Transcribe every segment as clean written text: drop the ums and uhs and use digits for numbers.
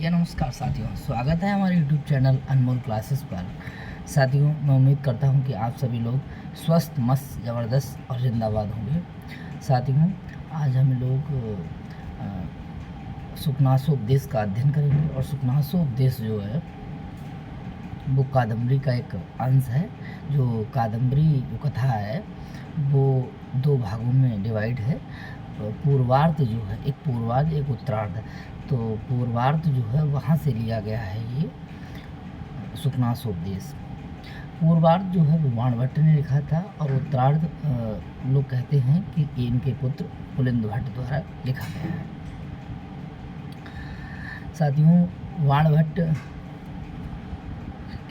या नमस्कार साथियों, स्वागत है हमारे YouTube चैनल अनमोल क्लासेस पर। साथियों, मैं उम्मीद करता हूं कि आप सभी लोग स्वस्थ, मस्त, ज़बरदस्त और जिंदाबाद होंगे। साथियों, आज हम लोग सुखनासोपदेश का अध्ययन करेंगे और सुखनासोपदेश जो है वो कादम्बरी का एक अंश है। जो कादम्बरी जो कथा है वो दो भागों में डिवाइड है। पूर्वार्ध जो है, एक पूर्वार्ध एक उत्तरार्ध। तो पूर्वार्ध जो है वहाँ से लिया गया है ये सुखनासोपदेश। पूर्वार्ध जो है वो बाणभट्ट ने लिखा था और उत्तरार्ध लोग कहते हैं कि इनके पुत्र पुलिंद भट्ट द्वारा लिखा गया है। साथियों, बाणभट्ट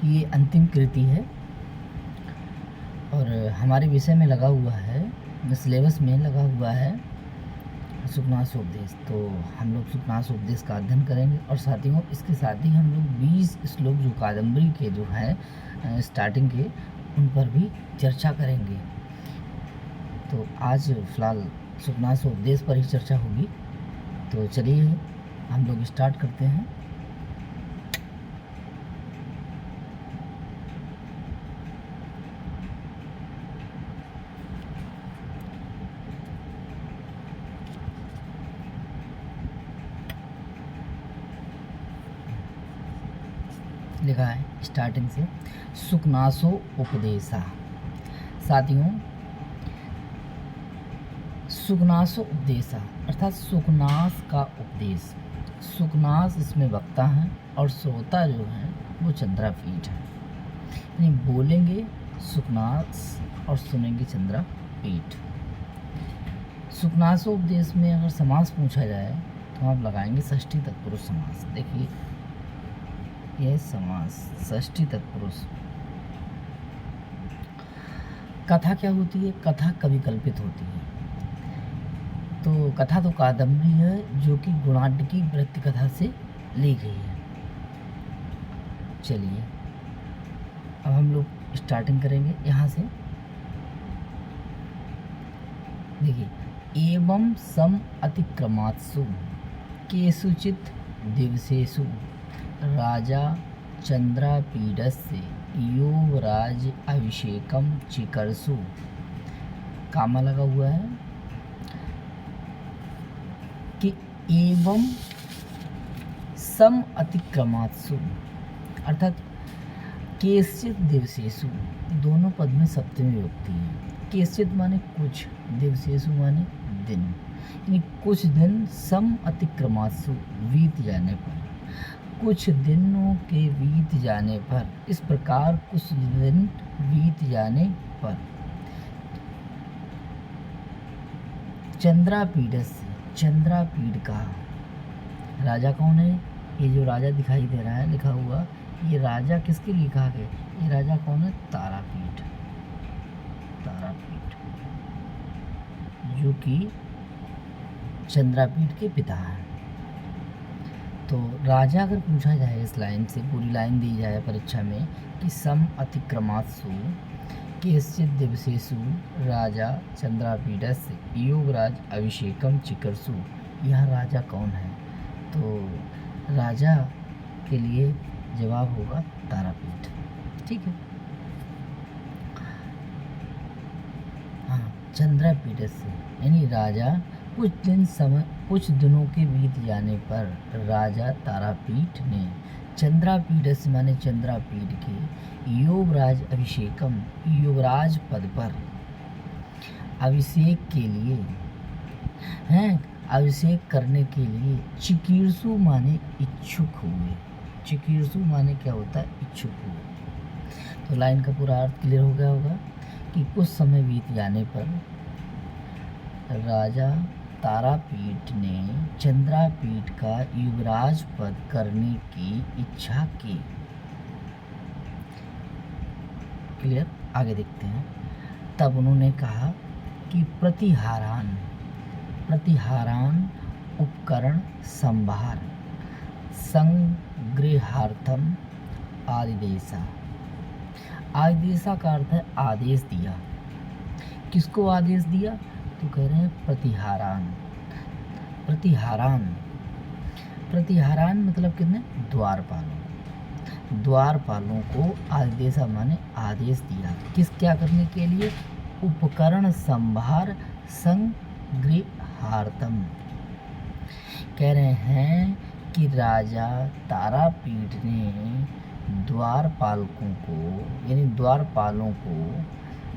की ये अंतिम कृति है और हमारे विषय में लगा हुआ है, सिलेबस में लगा हुआ है सुखनासोपदेश। तो हम लोग सुखनासोपदेश का अध्ययन करेंगे और साथियों इसके साथ ही हम लोग 20 श्लोक जो कादम्बरी के जो है स्टार्टिंग के, उन पर भी चर्चा करेंगे। तो आज फिलहाल सुखनासोपदेश पर ही चर्चा होगी। तो चलिए हम लोग स्टार्ट करते हैं। लिखा है स्टार्टिंग से, सुखनासो उपदेशा। साथियों, सुखनासो उपदेशा अर्थात सुखनास का उपदेश। सुखनास इसमें वक्ता है और श्रोता जो है वो चंद्रापीठ है। यानी बोलेंगे सुखनास और सुनेंगे चंद्रापीठ। सुखनासो उपदेश में अगर समास पूछा जाए तो आप लगाएंगे षष्ठी तत्पुरुष समास। देखिए यह समास षष्ठी तत्पुरुष। कथा क्या होती है? कथा कवि कल्पित होती है। तो कथा तो कादम्बरी है जो कि गुणाढ्य वृत्ति कथा से ली गई है। चलिए अब हम लोग स्टार्टिंग करेंगे यहाँ से। देखिए, एवं सम अतिक्रमात्सु केषुचित् दिवसेषु राजा चंद्रापीडस्य युवराज अभिषेकम चिकर्षु। कामा लगा हुआ है कि एवं सम अतिक्रमात्सु अर्थात केश्चित दिवसेषु, दोनों पद में सप्तमी विभक्ति है। केश्चित माने कुछ, दिवसेषु माने दिन। यानी कुछ दिन सम अतिक्रमात्सु बीत जाने पर, कुछ दिनों के बीत जाने पर, इस प्रकार कुछ दिन बीत जाने पर चंद्रापीड से, चंद्रापीड का राजा कौन है? ये जो राजा दिखाई दे रहा है लिखा हुआ, ये राजा किसके लिए कहा गया? ये राजा कौन है? तारापीठ। तारापीठ जो कि चंद्रापीठ के पिता हैं। तो राजा अगर पूछा जाए, इस लाइन से पूरी लाइन दी जाए परीक्षा में कि सम अतिक्रमात्सु केश्चित् दिवसेषु राजा चंद्रापीडस्य युवराज अभिषेकम चिकर्षु, यह राजा कौन है? तो राजा के लिए जवाब होगा तारापीठ। ठीक है, हाँ, चंद्रापीडस्य यानी राजा कुछ दिनों के बीत जाने पर राजा तारापीठ ने चंद्रापीडस्य माने चंद्रापीठ के युवराज अभिषेकम, युवराज पद पर अभिषेक के लिए हैं, अभिषेक करने के लिए चिकीर्षु माने इच्छुक हुए। चिकीर्षु माने क्या होता है? इच्छुक हुए। तो लाइन का पूरा अर्थ क्लियर हो गया होगा कि कुछ समय बीत जाने पर राजा तारापीठ ने चंद्रापीठ का युवराज पद करने की इच्छा की। क्लियर? आगे देखते हैं। तब उन्होंने कहा कि प्रतिहारान उपकरण संभार संग्रहार्थम आदिदेशा। आदिदेशा का अर्थ है आदेश दिया। किसको आदेश दिया? तो कह रहे हैं प्रतिहारान। प्रतिहारान प्रतिहारान मतलब कितने, द्वारपालों, द्वारपालों को आदेशा माने आदेश दिया, किस क्या करने के लिए, उपकरण संभार संगृहार्थम। कह रहे हैं कि राजा तारापीठ ने द्वारपालकों को यानी द्वारपालों को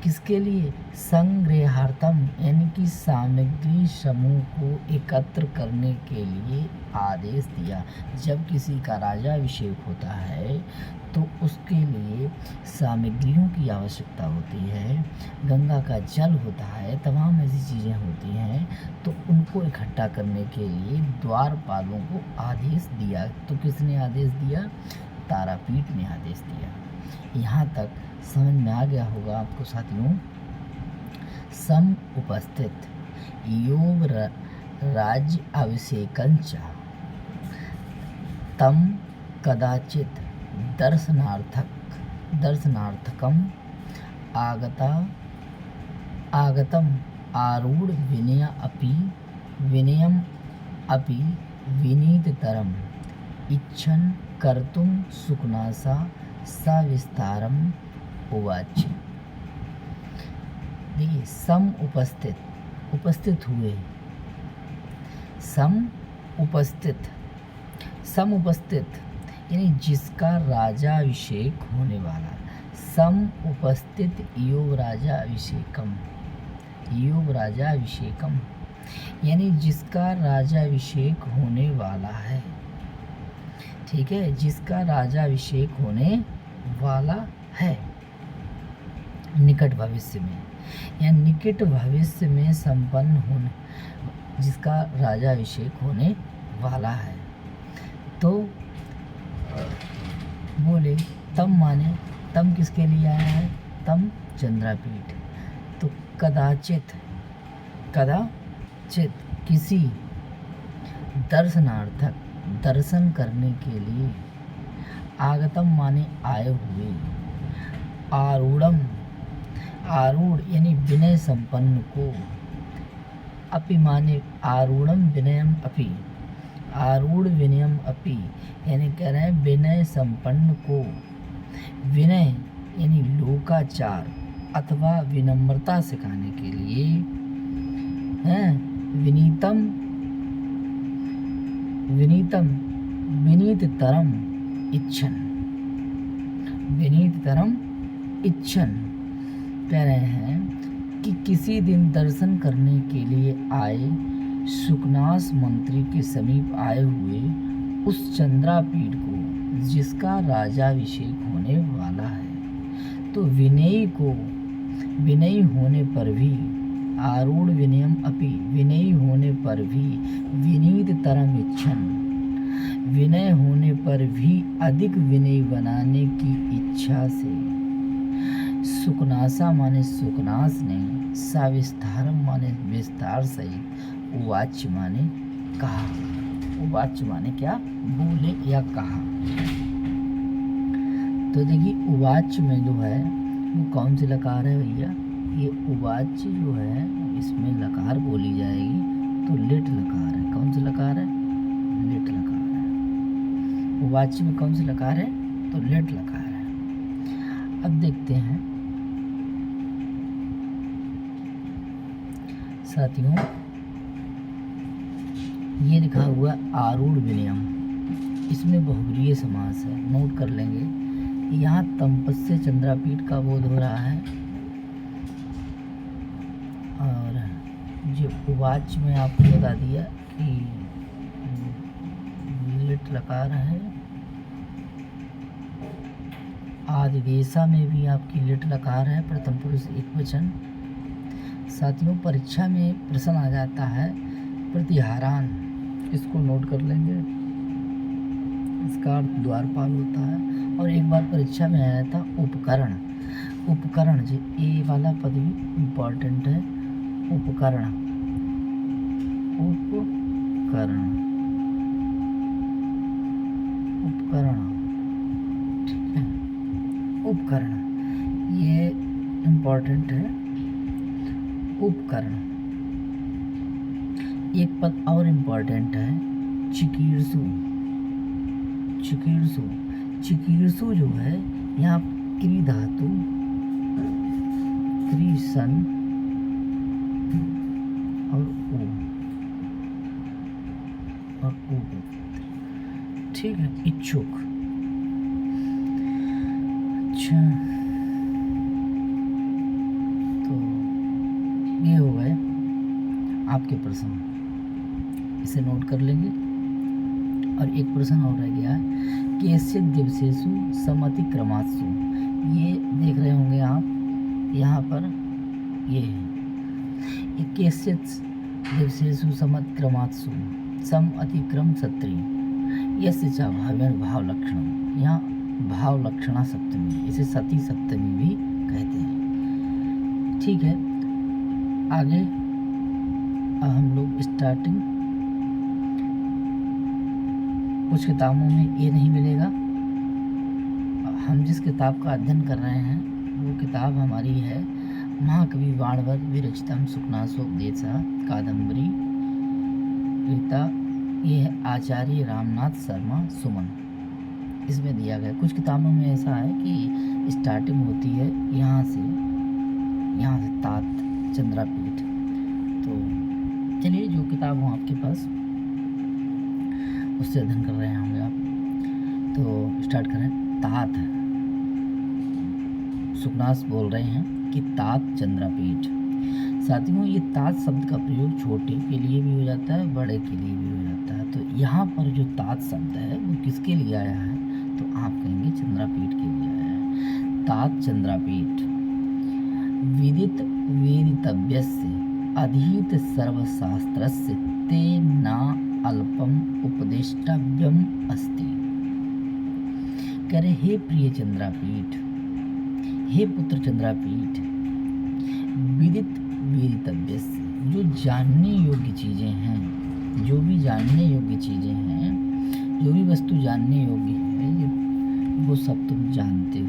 किसके लिए, संग्रहार्थम यानी कि सामग्री समूह को एकत्र करने के लिए आदेश दिया। जब किसी का राज्याभिषेक होता है तो उसके लिए सामग्रियों की आवश्यकता होती है, गंगा का जल होता है, तमाम ऐसी चीज़ें होती हैं, तो उनको इकट्ठा करने के लिए द्वारपालों को आदेश दिया। तो किसने आदेश दिया, तारापीठ ने आदेश दिया। यहाँ तक समझ में आ गया होगा आपको साथियों। सम उपस्थित योग राज्य अभिषेकंच तम कदाचित दर्शनार्थकम आगतम आरूढ़ विनयम अपि विनीततरम इच्छन कर्तुम सुखनासा सविस्तारम उवाच। देखिए, सम उपस्थित हुए, सम उपस्थित यानी जिसका राजाभिषेक होने वाला, सम उपस्थित योग राजाभिषेकम यानी जिसका राजाभिषेक होने वाला है, ठीक है, जिसका राजाभिषेक होने वाला है निकट भविष्य में, या निकट भविष्य में संपन्न होने, जिसका राजाभिषेक होने वाला है। तो बोले तम माने, तम किसके लिए आया है, तम चंद्रापीठ। तो कदाचित किसी दर्शनार्थक दर्शन करने के लिए, आगतम माने आए हुए, आरूढ़ यानी विनय संपन्न को, अपि माने आरूढ़म विनयम अपि, आरूढ़ विनयम अपि यानी कह रहे हैं विनय संपन्न को, विनय यानी लोकाचार अथवा विनम्रता सिखाने के लिए हैं, विनीततरम इच्छन कह रहे हैं कि किसी दिन दर्शन करने के लिए आए सुकनास मंत्री के समीप आए हुए उस चंद्रापीठ को जिसका राजाभिषेक होने वाला है, तो विनयी होने पर भी, आरूढ़ विनयम अपि विनयी होने पर भी, विनीततरम इच्छन विनय होने पर भी अधिक विनय बनाने की इच्छा से, सुकनासा माने सुकनास ने, सविस्तारम माने विस्तार सहित, उवाच माने कहा, उवाच माने क्या, बोले या कहा। तो देखिए उवाच में जो है वो कौन सी लकार है भैया, ये उवाच जो है इसमें लकार बोली जाएगी तो लिट लकार है। कौन सी लकार है, लिट लकार है। उवाच में कौन सी लकार है, तो लिट लकार है। अब देखते हैं साथियों, ये लिखा हुआ आरूढ़ विनयम, इसमें बहुब्रीहि समास है, नोट कर लेंगे। यहाँ तमपस्य चंद्रापीठ का बोध हो रहा है, और जो उवाच में आपको बता दिया कि लिट लकार है। आदिदेशा में भी आपकी लिट लकार है, प्रथम पुरुष एकवचन। साथियों परीक्षा में प्रश्न आ जाता है प्रतिहारान, इसको नोट कर लेंगे, इसका अर्थ द्वारपाल होता है। और एक बार परीक्षा में आया था उपकरण, उपकरण जी ए वाला पद भी इम्पॉर्टेंट है, उपकरण, उपकरण, उपकरण, ठीक है, उपकरण ये इम्पॉर्टेंट है, उपकरण। एक पद और इम्पॉर्टेंट है, चिकीर्सु, चिकीर्सु, चिकीर्सु जो है यहाँ क्री धातु, क्रीसन और ओ, ठीक है, इच्छुक। अच्छा, तो ये हो गए आपके प्रश्न, इसे नोट कर लेंगे। और एक प्रश्न और रह गया है, केस्य दिवसेषु समतिक्रमात्सु। ये देख रहे होंगे आप, यहाँ पर ये है, केस्य दिवसेषु समतिक्रमात्सु सम अतिक्रम सत्री यस्य च भाव लक्षण। यहाँ भाव लक्षणा सप्तमी, इसे सती सप्तमी भी कहते हैं। ठीक है, आगे हम लोग स्टार्टिंग, कुछ किताबों में ये नहीं मिलेगा। हम जिस किताब का अध्ययन कर रहे हैं वो किताब हमारी है महाकवि वाणवट विरचितम सुखनासोपदेशः कादम्बरी रीता। ये है आचार्य रामनाथ शर्मा सुमन, इसमें दिया गया। कुछ किताबों में ऐसा है कि स्टार्टिंग होती है यहाँ से तात चंद्रापीठ। तो चलिए, जो किताब हो आपके पास उससे अध्ययन कर रहे होंगे आप, तो स्टार्ट करें। तात, सुखनास बोल रहे हैं कि तात चंद्रापीठ। साथियों, ये तात शब्द का प्रयोग छोटे के लिए भी हो जाता है, बड़े के लिए भी हो जाता है। तो यहाँ पर जो तात शब्द है वो किसके लिए आया है, तो आप कहेंगे चंद्रापीठ के लिए आया है। तात चंद्रापीठ विदित वेदितव्यस्य अधीत सर्वशास्त्रस्य ते न अल्पम उपदेष्टव्यम अस्ति। कह रहे, हे प्रिय चंद्रापीठ, हे पुत्र चंद्रापीठ, विदित वेदितव्यस्य, जो जानने योग्य चीज़ें हैं, जो भी जानने योग्य चीज़ें हैं, जो भी वस्तु जानने योग्य है, वो सब तुम जानते हो,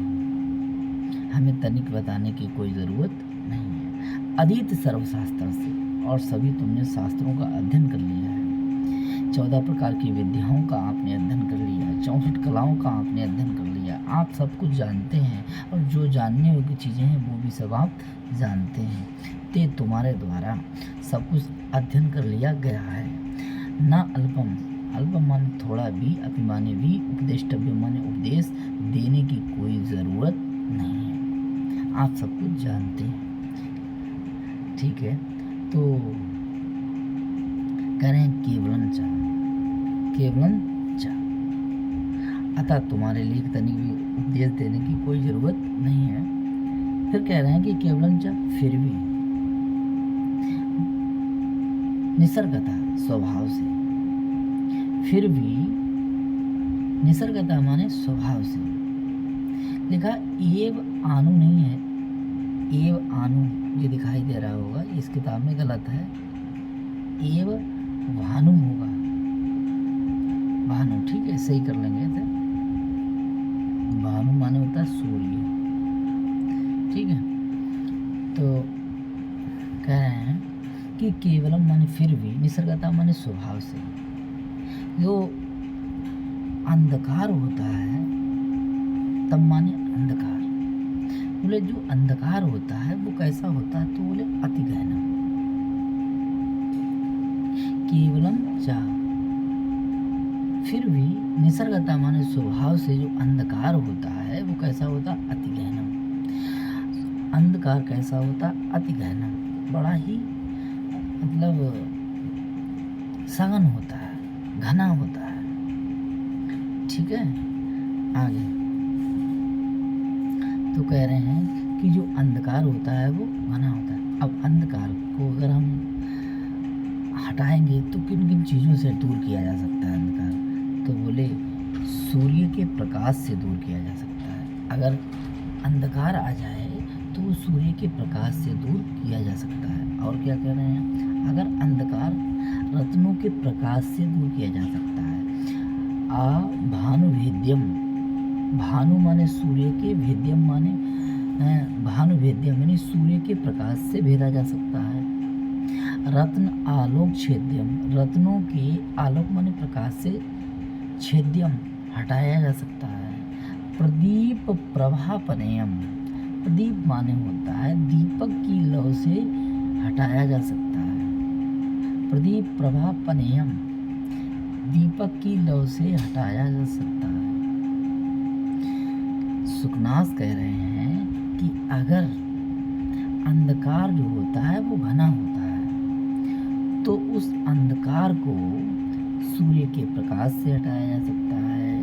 हमें तनिक बताने की कोई ज़रूरत नहीं है। अधीत सर्वशास्त्र से, और सभी तुमने शास्त्रों का अध्ययन कर लिया है। 14 प्रकार की विद्याओं का आपने अध्ययन कर लिया है, 64 कलाओं का आपने अध्ययन कर लिया। आप सब कुछ जानते हैं, और जो जानने योग्य चीज़ें हैं वो भी सब आप जानते हैं। ते तुम्हारे द्वारा सब कुछ अध्ययन कर लिया गया है। न अल्पम, अल्पम माने थोड़ा भी, अपि माने भी, उपदेष्टव्य माने उपदेश देने की कोई ज़रूरत नहीं है, आप सब कुछ जानते हैं। ठीक है, तो कह रहे हैं केवलन च, केवलन च, अतः तुम्हारे लिए तनिक भी उपदेश देने की कोई ज़रूरत नहीं है। फिर कह रहे हैं कि केवलन च, फिर भी निसर्गता, स्वभाव से, फिर भी निसर्गता माने स्वभाव से। लिखा एव आनु नहीं है, एव आनु ये दिखाई दे रहा होगा, इस किताब में गलत है, एव भानु होगा, भानु। ठीक है, सही कर लेंगे इसे। भानु माने होता है सूर्य। ठीक है, तो कह रहे हैं कि केवलम माने फिर भी, निसर्गता माने स्वभाव से। जो अंधकार होता है, तब माने अंधकार, बोले जो अंधकार होता है वो कैसा होता है, तो बोले अति गहना। केवलम चा, फिर भी निसर्गता माने स्वभाव से जो अंधकार होता है वो कैसा होता, अति गहना। अंधकार कैसा होता, अति गहना, बड़ा ही मतलब सघन होता है, घना होता है। ठीक है, आगे तो कह रहे हैं कि जो अंधकार होता है वो घना होता है। अब अंधकार को अगर हम हटाएंगे तो किन किन चीज़ों से दूर किया जा सकता है अंधकार, तो बोले सूर्य के प्रकाश से दूर किया जा सकता है। अगर अंधकार आ जाए तो वो सूर्य के प्रकाश से दूर किया जा सकता है। और क्या कह रहे हैं, अगर अंधकार रत्नों के प्रकाश से दूर किया जा सकता है। भानु भेद्यम, भानु माने सूर्य के, भेद्यम माने भानु भेद्यम यानी सूर्य के प्रकाश से भेदा जा सकता है। रत्न आलोक छेद्यम, रत्नों के आलोक माने प्रकाश से, छेद्यम हटाया जा सकता है। प्रदीप प्रभापनेयम, प्रदीप माने होता है दीपक की लौ से हटाया जा सकता है। प्रदीप प्रभापनेयम, दीपक की लौ से हटाया जा सकता है। सुखनास कह रहे हैं कि अगर अंधकार जो होता है वो घना होता है तो उस अंधकार को सूर्य के प्रकाश से हटाया जा सकता है,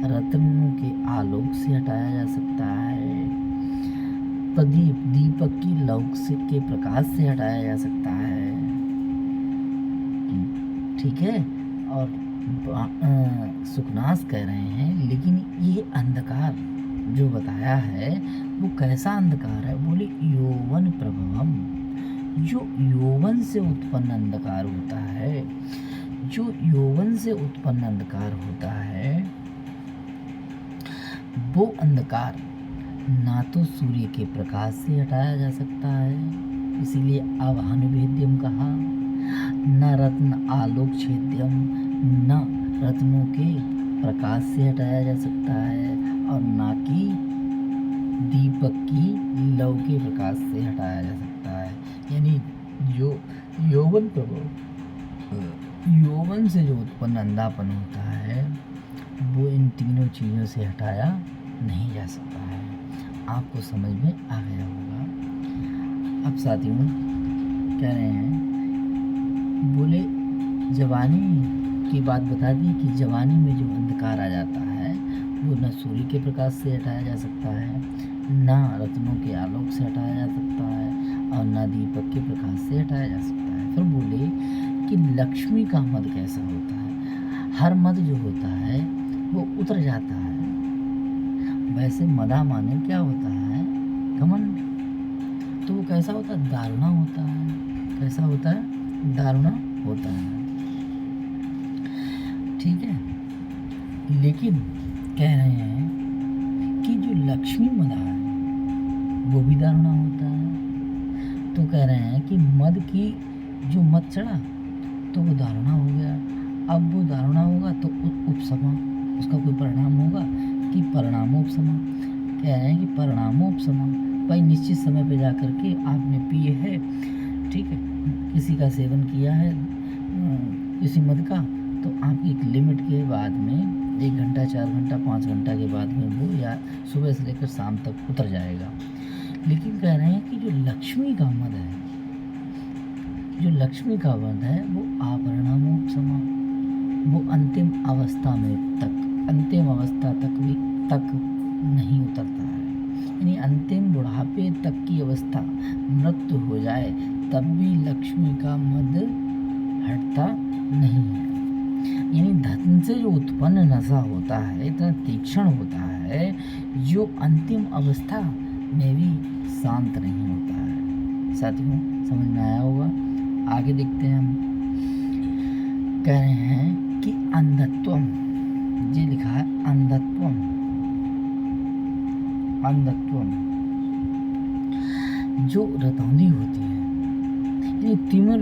रत्नों के आलोक से हटाया जा सकता है, प्रदीप दीपक की लौ के प्रकाश से हटाया जा सकता है। ठीक है। और सुखनास कह रहे हैं लेकिन ये अंधकार जो बताया है वो कैसा अंधकार है? बोले यौवन प्रभवम, जो यौवन से उत्पन्न अंधकार होता है, जो यौवन से उत्पन्न अंधकार होता है वो अंधकार ना तो सूर्य के प्रकाश से हटाया जा सकता है, इसीलिए अभानुभेद्यम कहा, न रत्न आलोक छेद्यम, न रत्नों के प्रकाश से हटाया जा सकता है और ना कि दीपक की लौ के प्रकाश से हटाया जा सकता है। यानी जो यौवन यौवन से जो उत्पन्न अंधापन होता है वो इन तीनों चीज़ों से हटाया नहीं जा सकता है। आपको समझ में आ गया होगा। अब साथियों कह रहे हैं, बोले जवानी की बात बता दी कि जवानी में जो अंधकार आ जाता है वो न सूर्य के प्रकाश से हटाया जा सकता है, न रत्नों के आलोक से हटाया जा सकता है और न दीपक के प्रकाश से हटाया जा सकता है। फिर बोले कि लक्ष्मी का मद कैसा होता है? हर मद जो होता है वो उतर जाता है। वैसे मदा माने क्या होता है? घमंड। तो वो कैसा होता है? दारुणा होता है। कैसा होता है? दारुणा होता है। ठीक है। लेकिन कह रहे हैं कि जो लक्ष्मी मदा है वो भी दारुणा होता है। तो कह रहे हैं कि मद की जो मद चढ़ा तो वो दारुणा हो गया। अब वो दारुणा होगा तो उपसमा, उसका कोई परिणाम होगा कि परिणामोपसमा। कह रहे हैं कि परिणामोपसमा, भाई निश्चित समय पे जा कर के आपने पिए है, ठीक है, किसी का सेवन किया है किसी मद का, तो आप एक लिमिट के बाद में 1 घंटा 4 घंटा 5 घंटा के बाद में वो या सुबह से लेकर शाम तक उतर जाएगा। लेकिन कह रहे हैं कि जो लक्ष्मी का मद है, जो लक्ष्मी का मद है वो अपरिणामोपसमा, वो अंतिम अवस्था तक नहीं उतरता है। यानी अंतिम बुढ़ापे तक की अवस्था, मृत्यु हो जाए तब भी लक्ष्मी का मद हटता नहीं है। यानी धन से जो उत्पन्न नशा होता है इतना तीक्ष्ण होता है जो अंतिम अवस्था में भी शांत नहीं होता है। साथियों समझ में आया होगा। आगे देखते हैं हम। कह रहे हैं कि अंधत्वम, ये लिखा है अंधत्वम, अंधत्वम जो रतौंधी होती है, यानी तिमिर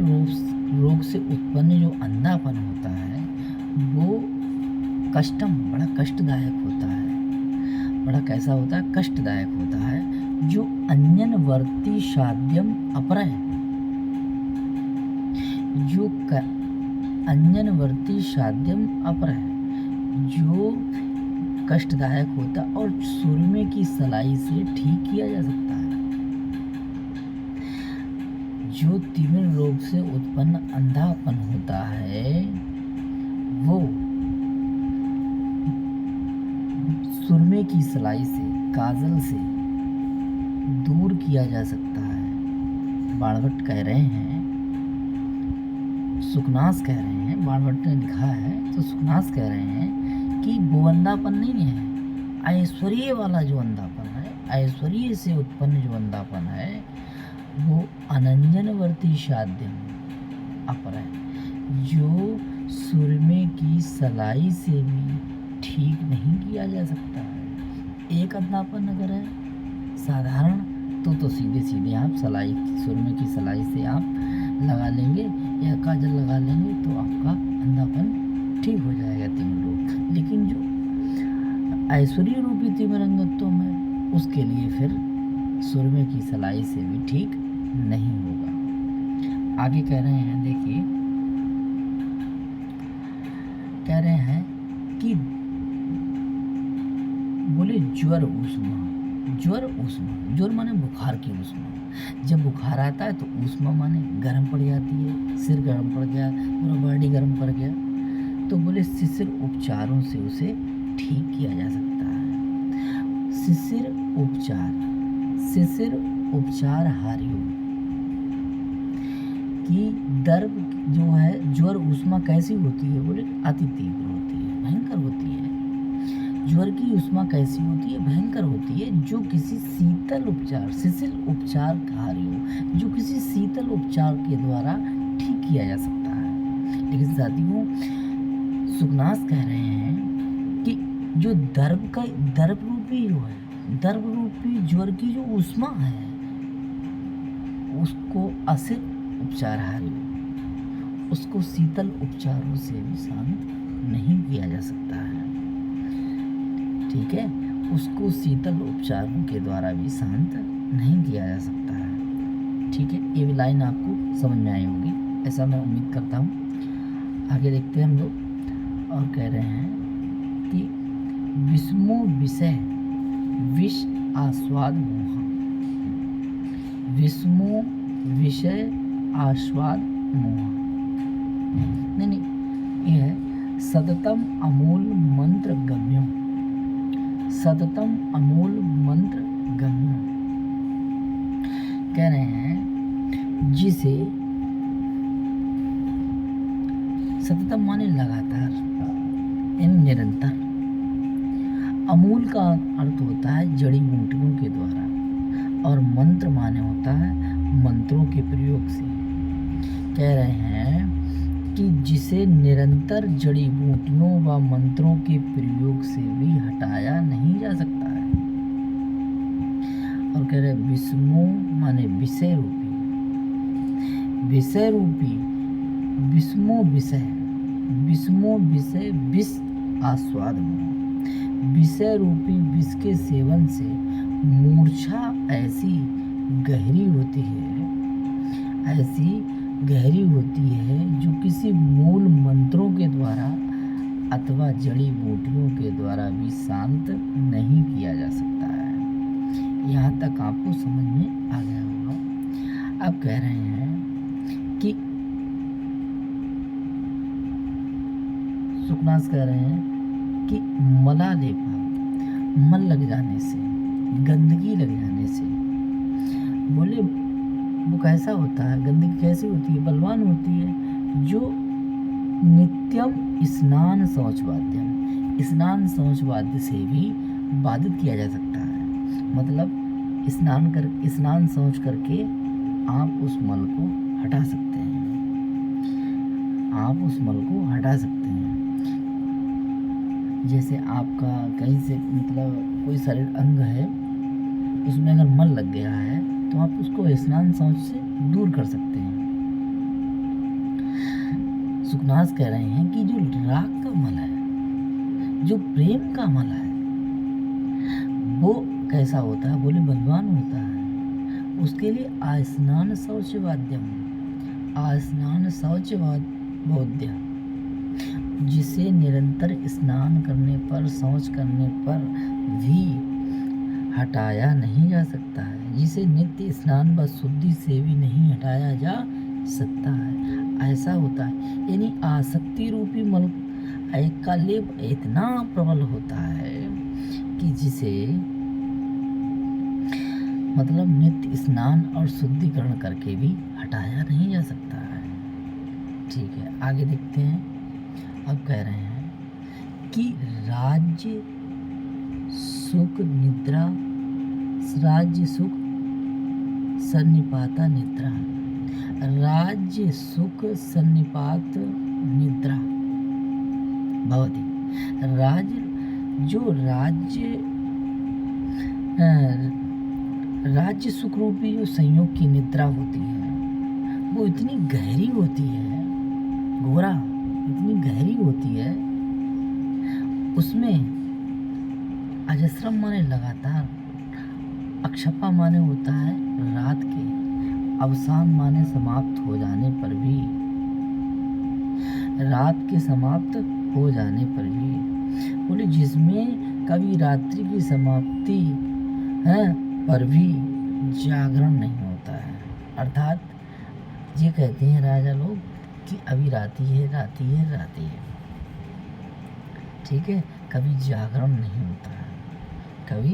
रोग से उत्पन्न जो अंधापन होता है वो कष्टम, बड़ा कष्टदायक होता है। बड़ा कैसा होता है? कष्टदायक होता है। जो अन्यनवर्ती साध्यम अपरय, जो अन्यनवर्ती साध्यम अपरय, जो कष्टदायक होता और सुरमे की सलाई से ठीक किया जा सकता है। जो तिमिर रोग से उत्पन्न अंधापन होता है वो सुरमे की सलाई से, काजल से दूर किया जा सकता है। बाणभट्ट कह रहे हैं, सुखनास कह रहे हैं, बाणभट्ट ने लिखा है तो सुखनास कह रहे हैं कि वो अंधापन नहीं है, ऐश्वर्य वाला जो अंधापन है, ऐश्वर्य से उत्पन्न जो अंधापन है वो अनंजनवर्ती साध्यम अपर है, जो सुरमे की सलाई से भी ठीक नहीं किया जा सकता है। एक अंधापन अगर है साधारण तो सीधे सीधे आप सुरमे की सलाई से आप लगा लेंगे या काजल लगा लेंगे तो आपका अंधापन ठीक हो जाएगा तिमिर। लेकिन जो ऐश्वर्य रूपी तिमिरंगत्व में उसके लिए फिर सुरमे की सलाई से भी ठीक नहीं होगा। आगे कह रहे हैं, देखिए कह रहे हैं कि बोले ज्वर ऊष्मा। ज्वर माने बुखार की ऊष्मा। जब बुखार आता है तो ऊष्मा माने गर्म पड़ जाती है, सिर गर्म पड़ गया, पूरा बॉडी गर्म पड़ गया, तो बोले शिशिर उपचारों से उसे ठीक किया जा सकता है। शिशिर उपचार हारियों की दर्द जो है, ज्वर ऊष्मा कैसी होती है? बोले अति तीव्र होती है, भयंकर होती है। ज्वर की ऊष्मा कैसी होती है? भयंकर होती है, जो किसी शीतल उपचार, शिशिर उपचार हारियों, जो किसी शीतल उपचार के द्वारा ठीक किया जा सकता है। लेकिन साथियों, सुकनास कह रहे हैं कि जो दर्भ रूपी ज्वर की जो ऊष्मा है उसको असिर उपचार हारियों, उसको शीतल उपचारों से भी शांत नहीं किया जा सकता है। ठीक है, उसको शीतल उपचारों के द्वारा भी शांत नहीं किया जा सकता है। ठीक है, ये भी लाइन आपको समझ में आई होगी, ऐसा मैं उम्मीद करता हूँ। आगे देखते हैं हम लोग, और कह रहे हैं कि विषमो विषय विष आस्वाद मोहा। विषमो विषय आस्वाद मोहा, नहीं, ये है सततम अमूल मंत्र गम्यो। सततम अमूल मंत्र गम्यो कह रहे हैं, जिसे सततम माने लगातार, निरंतर। अमूल का अर्थ होता है जड़ी बूटियों के द्वारा, और मंत्र माने होता है मंत्रों के प्रयोग से। कह रहे हैं कि जिसे निरंतर जड़ी बूटियों व मंत्रों के प्रयोग से भी हटाया नहीं जा सकता है। और कह रहे विषमो माने विषय रूपी विषमो विषय विष आस्वाद मोह। विषय रूपी विष के सेवन से मूर्छा ऐसी गहरी होती है जो किसी मूल मंत्रों के द्वारा अथवा जड़ी बूटियों के द्वारा भी शांत नहीं किया जा सकता है। यहाँ तक आपको समझ में आ गया होगा। अब कह रहे हैं कि सुकनास कह रहे हैं कि मलालेपा, मल लग जाने से, गंदगी लग जाने से, बोले वो कैसा होता है, गंदगी कैसी होती है? बलवान होती है, जो नित्यम स्नान शौचवाद्य से भी बाधित किया जा सकता है। मतलब स्नान शौच करके आप उस मल को हटा सकते हैं। जैसे आपका कहीं से मतलब कोई शरीर अंग है, उसमें अगर मल लग गया है तो आप उसको स्नान शौच से दूर कर सकते हैं। सुकनास कह रहे हैं कि जो राग का मल है, जो प्रेम का मल है, वो कैसा होता है? बोले बलवान होता है। उसके लिए आस्नान शौचवाद्य, जिसे निरंतर स्नान करने पर, शौच करने पर भी हटाया नहीं जा सकता है, जिसे नित्य स्नान व शुद्धि से भी नहीं हटाया जा सकता है। ऐसा होता है, यानी आसक्ति रूपी मल का लेप इतना प्रबल होता है कि जिसे मतलब नित्य स्नान और शुद्धिकरण करके भी हटाया नहीं जा सकता है। ठीक है, आगे देखते हैं। अब कह रहे हैं कि राज्य सुख सन्निपाता निद्रा। राज्य सुख सन्निपात निद्रा भवति। राज्य सुख रूपी जो संयोग की निद्रा होती है, वो इतनी गहरी होती है, घोरा इतनी गहरी होती है, उसमें अजस्रम माने लगातार, अक्षपा माने होता है रात के, अवसान माने समाप्त हो जाने पर भी, रात के समाप्त हो जाने पर भी, बोले जिसमें कभी रात्रि की समाप्ति है पर भी जागरण नहीं होता है। अर्थात ये कहते हैं राजा लोग कि अभी राती है, राती है, राती है, ठीक है, कभी जागरण नहीं होता है। कभी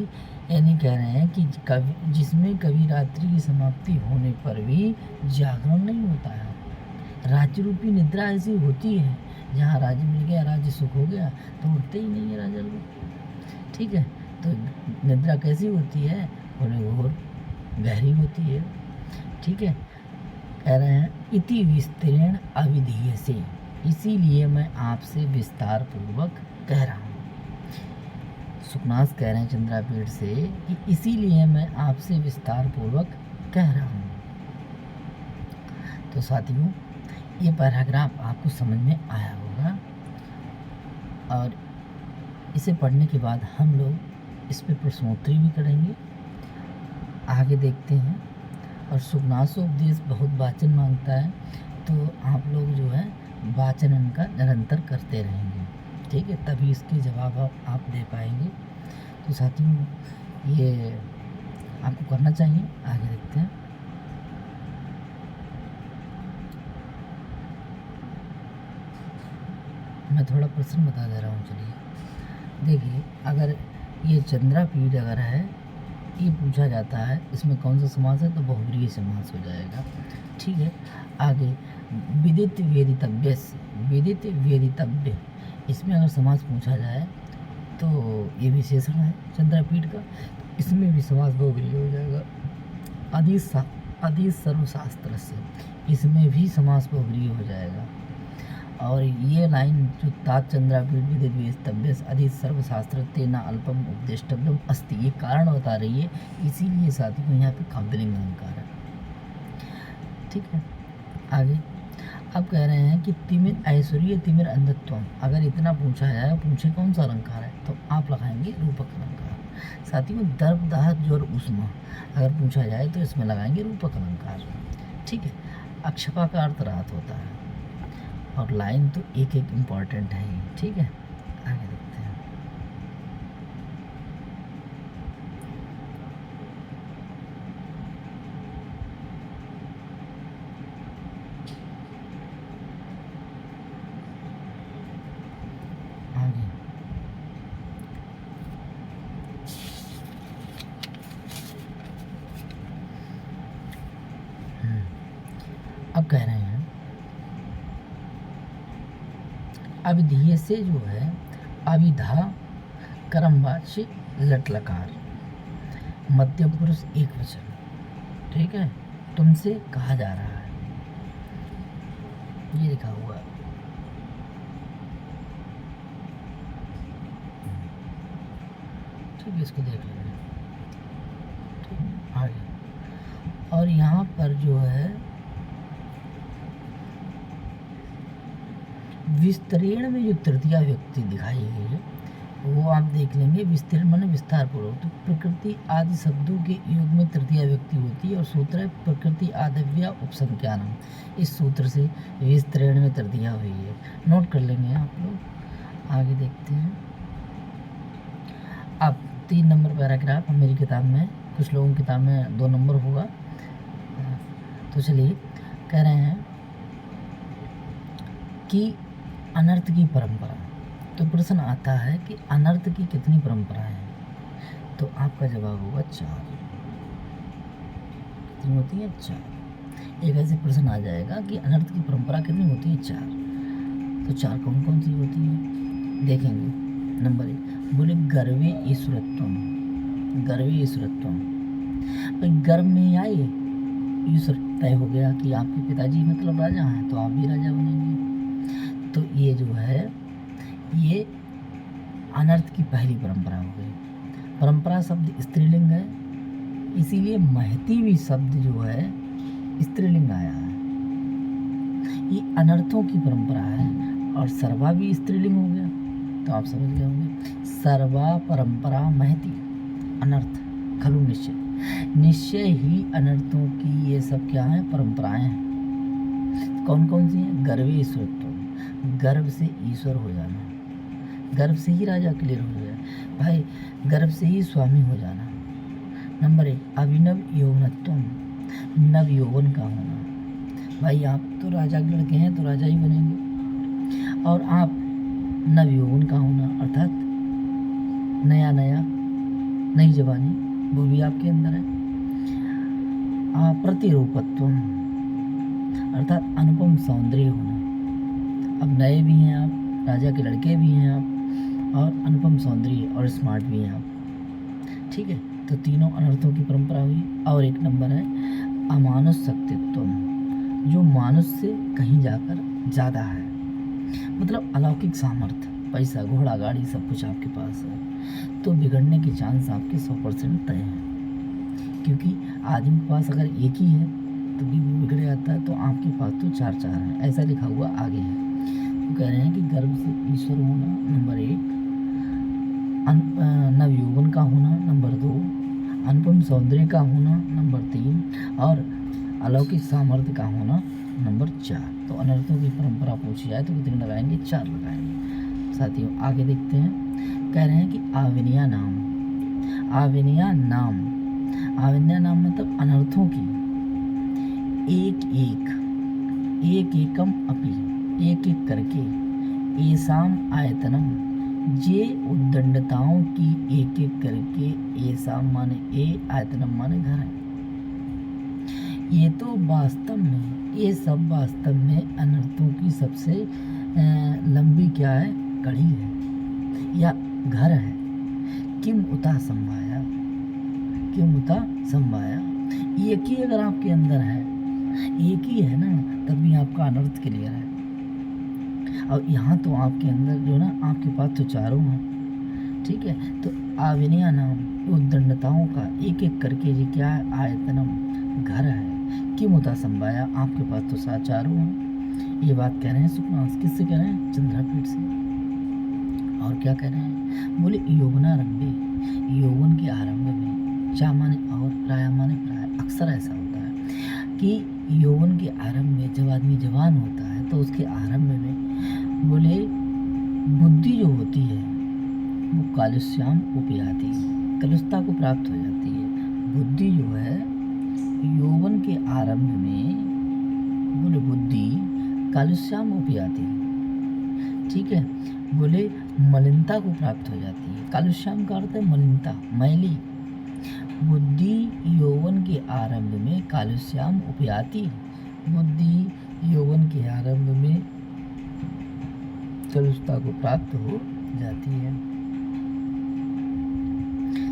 ये नहीं कह रहे हैं कि कभी जिसमें कभी रात्रि की समाप्ति होने पर भी जागरण नहीं होता है। राज्य रूपी निद्रा ऐसी होती है जहाँ राज्य मिल गया, राज्य सुख हो गया तो उठते ही नहीं है राजा लोग, ठीक है। तो निद्रा कैसी होती है, बोले घोर गहरी होती है, ठीक है। कह रहे हैं इति विस्तरेण अविधीय से, इसीलिए मैं आपसे विस्तार पूर्वक कह रहा हूँ। सुखनास कह रहे हैं चंद्रापीठ से कि इसीलिए मैं आपसे विस्तार पूर्वक कह रहा हूँ। तो साथियों, ये पैराग्राफ आपको समझ में आया होगा और इसे पढ़ने के बाद हम लोग इस पे प्रश्नोत्तरी भी करेंगे। आगे देखते हैं। और सुखनासोपदेश बहुत वाचन मांगता है, तो आप लोग जो है वाचन इनका निरंतर करते रहेंगे, ठीक है, तभी इसके जवाब आप दे पाएंगे। तो साथियों, ये आपको करना चाहिए। आगे देखते हैं। मैं थोड़ा प्रश्न बता दे रहा हूँ। चलिए देखिए, अगर ये चंद्रापीठ अगर है, ये पूछा जाता है इसमें कौन सा समास है, तो बहुव्रीहि समास हो जाएगा, ठीक है। आगे विदित वेदितव्य, विदित वेदितव्य, इसमें अगर समास पूछा जाए तो ये विशेषण है चंद्रापीठ का, इसमें भी समास बहुव्रीहि हो जाएगा। अधीस सर्वशास्त्र से, इसमें भी समास बहुव्रीहि हो जाएगा। और ये लाइन जो तात चंद्रापीठ विदित वेदितव्य अधीस सर्वशास्त्र तेना अल्पम उपदेष्टव्यम अस्ति, ये कारण बता रही है, इसीलिए साथी को यहाँ पे काव्यलिंग अलंकार है, ठीक है। आगे अब कह रहे हैं कि तिमिर ऐश्वर्य तिमिर अंधत्वम, अगर इतना पूछा जाए, पूछे कौन सा अलंकार है, तो आप लगाएंगे रूपक अलंकार। साथियों, दर्प दाह ज्वर उष्मा अगर पूछा जाए तो इसमें लगाएंगे रूपक अलंकार, ठीक है। अक्षपा का अर्थ रात होता है और लाइन तो एक एक इम्पॉर्टेंट है, ठीक है। आगे देखते हैं। आगे अब कह रहे हैं अविधीय से जो है अविधा कर्मवाच्य लटलकार मध्यम पुरुष एक वचन, ठीक है, तुमसे कहा जा रहा है, ये लिखा हुआ है। ठीक है, इसको देख लेंगे, ठीक। आगे और यहाँ पर जो है विस्तरेण में जो तृतीया व्यक्ति दिखाई गई है वो आप देख लेंगे। विस्तरण माने विस्तार पूर्वक, तो प्रकृति आदि शब्दों के योग में तृतीया व्यक्ति होती है और सूत्र है प्रकृति आदिव्या उपसंख्यानम। इस सूत्र से विस्तरण में तृतीया हुई है, नोट कर लेंगे आप लोग। आगे देखते हैं। अब 3 नंबर पैराग्राफ मेरी किताब में, कुछ लोगों की किताब में 2 नंबर होगा। तो चलिए, कह रहे हैं कि अनर्थ की परंपरा, तो प्रश्न आता है कि अनर्थ की कितनी परंपराएं हैं, तो आपका जवाब होगा 4। कितनी होती है? 4। एक ऐसे प्रश्न आ जाएगा कि अनर्थ की परंपरा कितनी होती है? 4। तो 4 कौन कौन सी होती है देखेंगे। नंबर 1 बोले गर्वे ईश्वरत्वम, गर्वे ईश्वरत्वम, भाई गर्भ में आए ईश्वर तय हो गया कि आपके पिताजी मतलब राजा हैं तो आप भी राजा बनेंगे। तो ये जो है ये अनर्थ की पहली परंपरा हो गई। परंपरा शब्द स्त्रीलिंग है, इसीलिए महती भी शब्द जो है स्त्रीलिंग आया है, ये अनर्थों की परंपरा है। और सर्वा भी स्त्रीलिंग हो गया, तो आप समझ गए होंगे। सर्वा परंपरा महती, अनर्थ खलु निश्चय, निश्चय ही अनर्थों की ये सब क्या है, परंपराएं हैं। कौन कौन सी हैं? गर्वे ईश्वरत्व, गर्भ से ईश्वर हो जाना, गर्भ से ही राजा क्लियर हो जाए भाई, गर्भ से ही स्वामी हो जाना। नंबर 1, अभिनव यौवनत्वम, नव यौवन का होना। भाई आप तो राजा के लड़के हैं तो राजा ही बनेंगे, और आप नव यौवन का होना अर्थात नया नया, नई जवानी, वो भी आपके अंदर है। प्रतिरूपत्वम अर्थात अनुपम सौंदर्य होना। अब नए भी हैं आप, राजा के लड़के भी हैं आप, और अनुपम सौंदर्य और स्मार्ट भी हैं आप। ठीक है, तो तीनों अनर्थों की परंपरा हुई। और एक नंबर है अमानुष शक्तित्व, जो मानुष से कहीं जाकर ज़्यादा है, मतलब अलौकिक सामर्थ्य, पैसा घोड़ा गाड़ी सब कुछ आपके पास है, तो बिगड़ने के चांस आपके 100% तय हैं। क्योंकि आदमी के पास अगर एक ही है तो भी वो बिगड़ जाता है, तो आपके पास तो 4 है, ऐसा लिखा हुआ आगे है। तो कह रहे हैं कि गर्भ से ईश्वर होना नंबर 1, नव यौवन का होना नंबर 2, अनुपम सौंदर्य का होना नंबर 3, और अलौकिक सामर्थ्य का होना नंबर 4। तो अनर्थों की परंपरा पूछी जाए तो कितने लगाएंगे? 4 लगाएंगे। साथियों आगे देखते हैं, कह रहे हैं कि आविनिया नाम, आविनिया नाम, आविनिया नाम मतलब अनर्थों की एक एकम अपि, एक एक करके, एसाम आयतनम, जे उद्दंडताओं की एक एक करके, एसाम माने ए, आयतनम माने घर है। ये तो वास्तव में, ये सब वास्तव में अनर्थों की सबसे लंबी क्या है, कड़ी है या घर है। किम उता संभाया, किम उता संभाया, एक ही अगर आपके अंदर है, एक ही है ना, तब भी आपका अनर्थ क्लियर है। और यहाँ तो आपके अंदर जो ना, आपके पास तो 4 हैं। ठीक है, तो आविनिया नाम उद्दंडताओं का एक एक करके जी क्या है, आयतनम घर है। किम उता संभाया, आपके पास तो 4 हैं। ये बात कह रहे हैं सुखनास, किससे कह रहे हैं? चंद्रापीठ से। और क्या कह रहे हैं? बोले यौवनारंभे, यौवन के आरंभ में, चा माने और, प्राय माने प्राय, अक्सर ऐसा होता है कि यौवन के आरंभ में जब आदमी जवान होता है तो उसके आरंभ में बोले बुद्धि जो होती है वो कालुष्याम उपयाति, कलुषता को प्राप्त हो जाती है। बुद्धि जो है यौवन के आरंभ में बोले बुद्धि कालुष्याम उपयाति, ठीक है, बोले मलिनता को प्राप्त हो जाती है। कालुष्याम का अर्थ है मलिनता, मैली। बुद्धि यौवन के आरंभ में कालुष्याम उपयाति, बुद्धि यौवन के आरंभ में कलुषता को प्राप्त हो जाती है।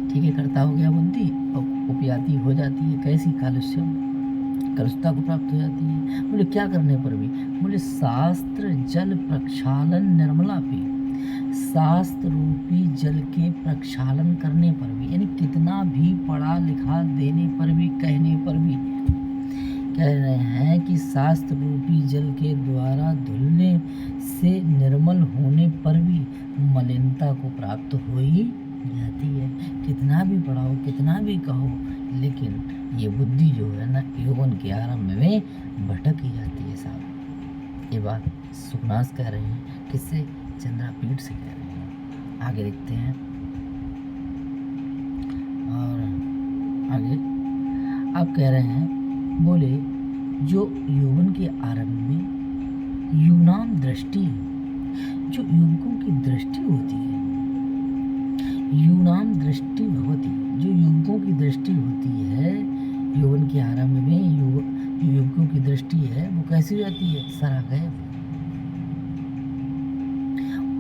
ठीक है, कर्ता हो गया बुद्धि, उपयाति हो जाती है कैसी? कालुष्यम, कलुषता को प्राप्त हो जाती है। बोले क्या करने पर भी? बोले शास्त्र जल प्रक्षालन निर्मला पे, शास्त्र रूपी जल के प्रक्षालन करने पर भी, यानी कितना भी पढ़ा लिखा देने पर भी, कहने पर भी, कह रहे हैं कि शास्त्र रूपी जल के द्वारा धुलने से निर्मल होने पर भी मलिनता को प्राप्त हो ही जाती है। कितना भी पढ़ाओ, कितना भी कहो, लेकिन ये बुद्धि जो है ना, यौवन के आरंभ में भटक ही जाती है साहब। ये बात सुखनास कह रहे हैं, किससे? चंद्रापीठ से कह रहे हैं। आगे देखते हैं, और आगे आप कह रहे हैं, बोले जो यौवन के आरंभ में यूनाम दृष्टि, जो युवकों की दृष्टि होती है, यूनाम दृष्टि भवती, जो युवकों की दृष्टि होती है यौवन के आरंभ में, जो युवकों की दृष्टि है वो कैसी रहती है? सरागैव,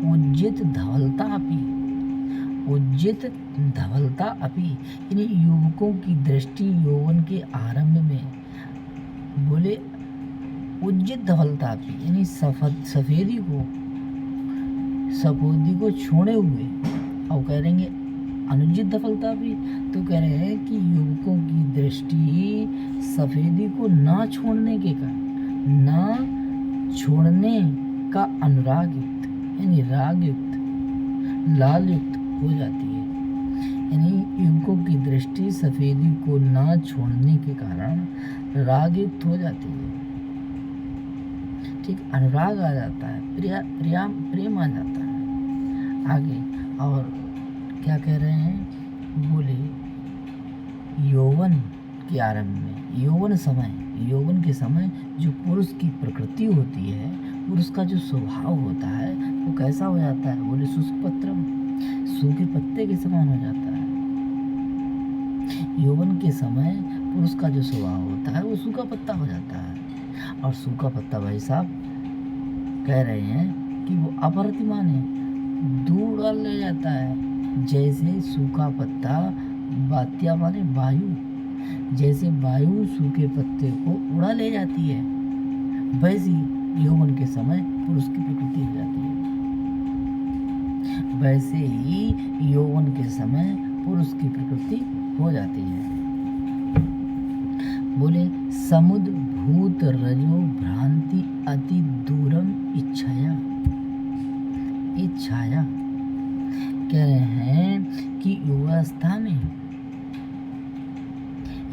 उज्जित धवलता अपि, उज्जित धवलता अपि, यानी युवकों की दृष्टि यौवन के आरंभ में बोले उज्जित धवलता अपि, यानी सफेदी को छोड़े हुए, और कह रहे हैं अनुचित धवलता भी, तो कह रहे हैं कि युवकों की दृष्टि सफेदी को ना छोड़ने के कारण, ना छोड़ने का अनुराग युक्त यानी राग युक्त, लाल युक्त हो जाती है। यानी युवकों की दृष्टि सफेदी को ना छोड़ने के कारण राग युक्त हो जाती है। ठीक, अनुराग आ जाता है, प्रेम आ जाता है। आगे और क्या कह रहे हैं, बोले यौवन के आरंभ में, यौवन के समय जो पुरुष की प्रकृति होती है, पुरुष का जो स्वभाव होता है वो कैसा हो जाता है, बोले शुष्कपत्रम, सूखे पत्ते के समान हो जाता है। यौवन के समय पुरुष का जो स्वभाव होता है वो सूखा पत्ता हो जाता है। और सूखा पत्ता भाई साहब कह रहे हैं कि वो अप्रतिमान है, दूर डाल ले जाता है। जैसे सूखा पत्ता, वात्या माने वायु, जैसे वायु सूखे पत्ते को उड़ा ले जाती है, वैसी यौवन के समय पुरुष की प्रकृति हो जाती है। वैसे ही यौवन के समय पुरुष की प्रकृति हो जाती है। बोले समुद्र भूत रजो भ्रांति अति दूरम इच्छाया, इच्छाया कह रहे हैं कि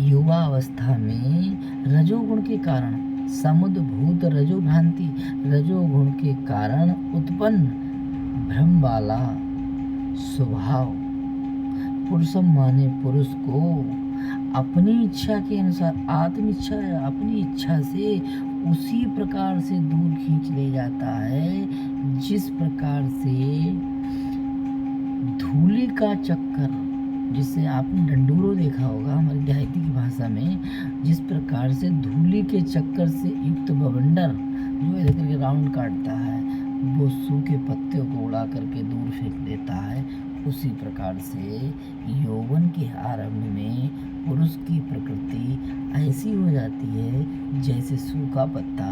युवावस्था में रजोगुण के कारण, समुद्र भूत रजो भ्रांति, रजोगुण के कारण उत्पन्न भ्रम वाला स्वभाव, पुरुषम माने पुरुष को अपनी इच्छा के अनुसार, आत्म इच्छा है, अपनी इच्छा से उसी प्रकार से दूर खींच ले जाता है जिस प्रकार से धूली का चक्कर, जिससे आपने डंडूरो देखा होगा हमारी देहाती की भाषा में, जिस प्रकार से धूली के चक्कर से युक्त बवंडर जो इधर करके राउंड काटता है, वो सूखे पत्ते को उड़ा करके दूर फेंक देता है, उसी प्रकार से यौवन के आरंभ में पुरुष की प्रकृति ऐसी हो जाती है जैसे सूखा पत्ता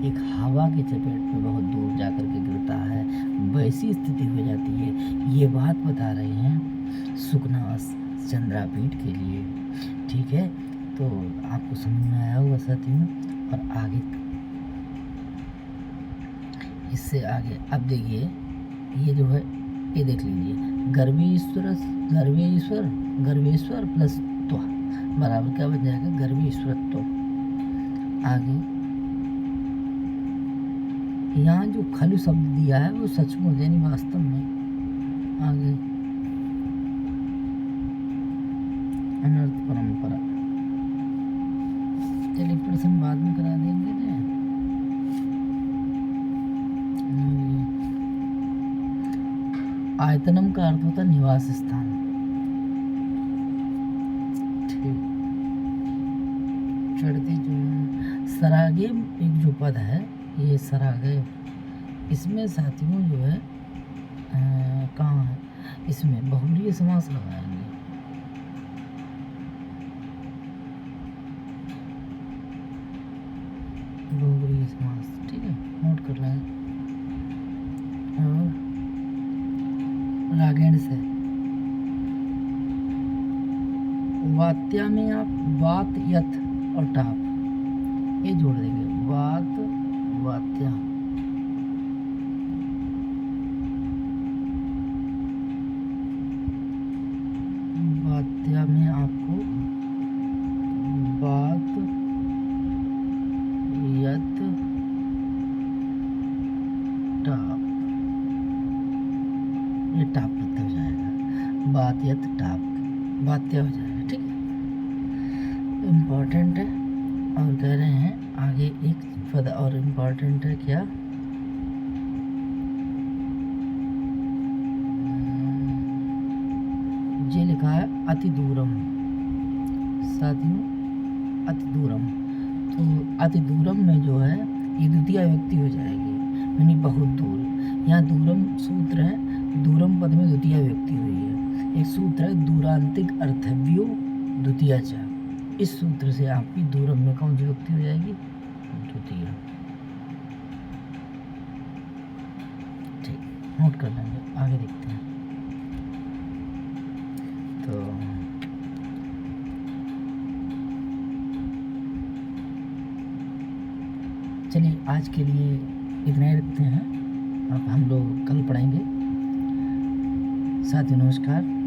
एक हवा के चपेट में बहुत दूर जाकर के गिरता है, वैसी स्थिति हो जाती है। ये बात बता रहे हैं सुकनास चंद्रापीठ के लिए। ठीक है, तो आपको समझ में आया होगा साथियों। और आगे, इससे आगे अब देखिए, ये जो है ये देख लीजिए, गर्वेश्वर प्लस त्व बराबर क्या बन जाएगा, गर्वेश्वरत्व। आगे यहाँ जो खलु शब्द दिया है वो सचमुच यानी वास्तव में। आगे अनर्थ परंपरा, चलिए प्रश्न बाद में करा देंगे ना। आयतनम का अर्थ होता है निवास स्थान। ठीक, चढ़ती जो सरागे एक जो पद है, ये सरागे, इसमें साथियों जो है कहाँ है, इसमें बहुव्रीहि समास लगाएंगे। बहुव्रीहि समास, ठीक है, नोट कर लेंगे। और रागेण से वात्या में आप वात, यथ और टाप ये जोड़ देंगे, वात वात्या। वात्या में आपको वात, यत, टाप, ये टाप प्रत्यय हो जाएगा, बात यत टाप वात्या हो जाएगा। ठीक है, इम्पोर्टेंट है। और कह रहे हैं आगे एक पद और इम्पोर्टेंट है, क्या, ये लिखा है अति दूरम। साथियों अति दूरम, तो अति दूरम में जो है ये द्वितीय व्यक्ति हो जाएगी, यानी बहुत दूर। यहाँ दूरम सूत्र है, दूरम पद में द्वितीय व्यक्ति हुई है। एक सूत्र है दूरांतिक अर्थव्यो द्वितीयाचा, इस सूत्र से आपकी दूरम में कौन सी व्यक्ति हो जाएगी, द्वितीय। ठीक, नोट कर लेंगे, आगे देखते हैं। तो चलिए आज के लिए इतना ही रखते हैं, अब हम लोग कल पढ़ेंगे। साथियों नमस्कार।